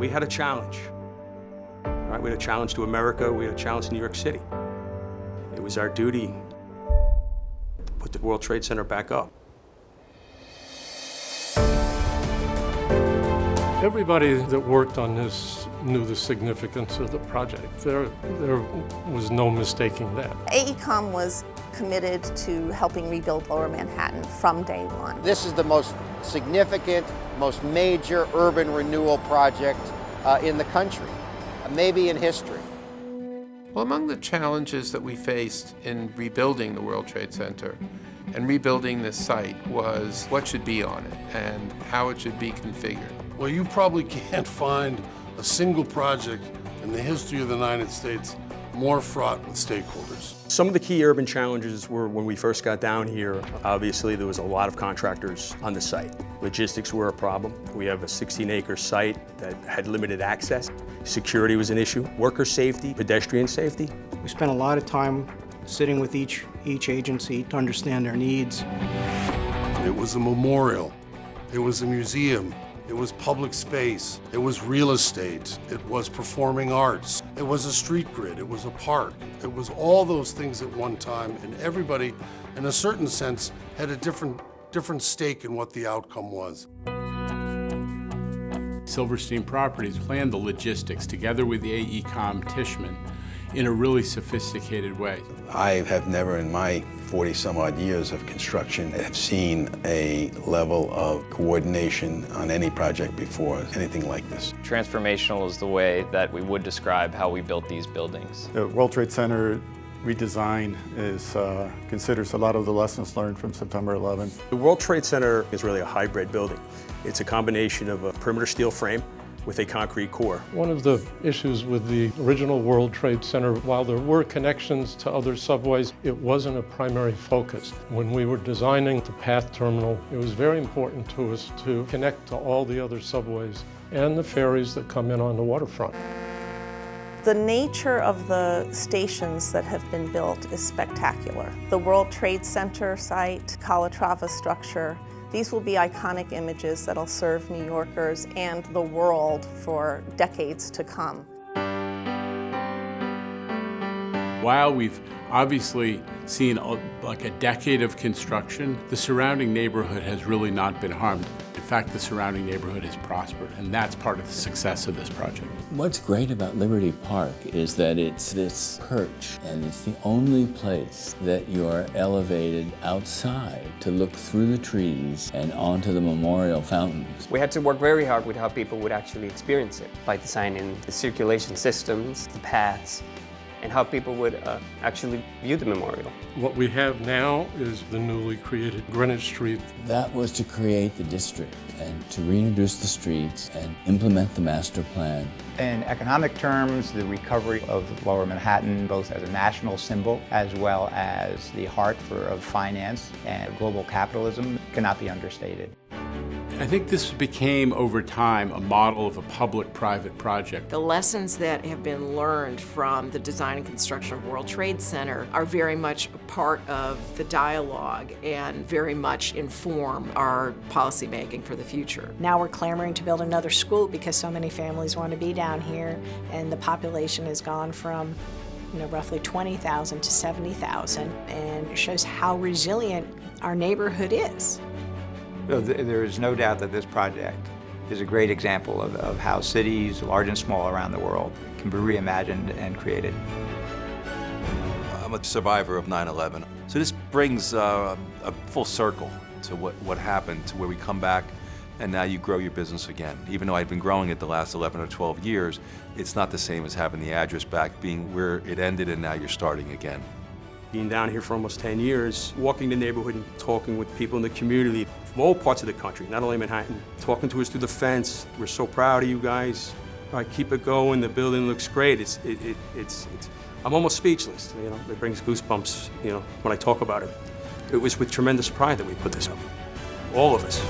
We had a challenge. Right? We had a challenge to America, we had a challenge to New York City. It was our duty to put the World Trade Center back up. Everybody that worked on this knew the significance of the project. There was no mistaking that. Aecom was committed to helping rebuild Lower Manhattan from day one. This is the most significant, most major urban renewal project in the country, maybe in history. Well, among the challenges that we faced in rebuilding the World Trade Center and rebuilding this site was what should be on it and how it should be configured. Well, you probably can't find a single project in the history of the United States more fraught with stakeholders. Some of the key urban challenges were when we first got down here, obviously there was a lot of contractors on the site. Logistics were a problem. We have a 16-acre site that had limited access. Security was an issue. Worker safety, pedestrian safety. We spent a lot of time sitting with each agency to understand their needs. It was a memorial. It was a museum. It was public space, it was real estate, it was performing arts, it was a street grid, it was a park. It was all those things at one time, and everybody, in a certain sense, had a different stake in what the outcome was. Silverstein Properties planned the logistics together with the Aecom Tishman in a really sophisticated way. I have never in my 40-some-odd years of construction have seen a level of coordination on any project before, anything like this. Transformational is the way that we would describe how we built these buildings. The World Trade Center redesign considers a lot of the lessons learned from September 11. The World Trade Center is really a hybrid building. It's a combination of a perimeter steel frame with a concrete core. One of the issues with the original World Trade Center, while there were connections to other subways, it wasn't a primary focus. When we were designing the PATH terminal, it was very important to us to connect to all the other subways and the ferries that come in on the waterfront. The nature of the stations that have been built is spectacular. The World Trade Center site, Calatrava structure, these will be iconic images that'll serve New Yorkers and the world for decades to come. While we've obviously seen like a decade of construction, the surrounding neighborhood has really not been harmed. In fact, the surrounding neighborhood has prospered, and that's part of the success of this project. What's great about Liberty Park is that it's this perch, and it's the only place that you're elevated outside to look through the trees and onto the memorial fountains. We had to work very hard with how people would actually experience it by designing the circulation systems, the paths, and how people would actually view the memorial. What we have now is the newly created Greenwich Street. That was to create the district and to reintroduce the streets and implement the master plan. In economic terms, the recovery of Lower Manhattan, both as a national symbol as well as the heart of finance and global capitalism, cannot be understated. I think this became, over time, a model of a public-private project. The lessons that have been learned from the design and construction of World Trade Center are very much a part of the dialogue and very much inform our policymaking for the future. Now we're clamoring to build another school because so many families want to be down here, and the population has gone from roughly 20,000 to 70,000, and it shows how resilient our neighborhood is. There is no doubt that this project is a great example of how cities, large and small around the world, can be reimagined and created. I'm a survivor of 9/11, so this brings a full circle to what happened, to where we come back and now you grow your business again. Even though I'd been growing it the last 11 or 12 years, it's not the same as having the address back, being where it ended and now you're starting again. Being down here for almost 10 years, walking the neighborhood and talking with people in the community from all parts of the country, not only Manhattan, talking to us through the fence. We're so proud of you guys. All right, keep it going. The building looks great. I'm almost speechless. It brings goosebumps, when I talk about it. It was with tremendous pride that we put this up, all of us.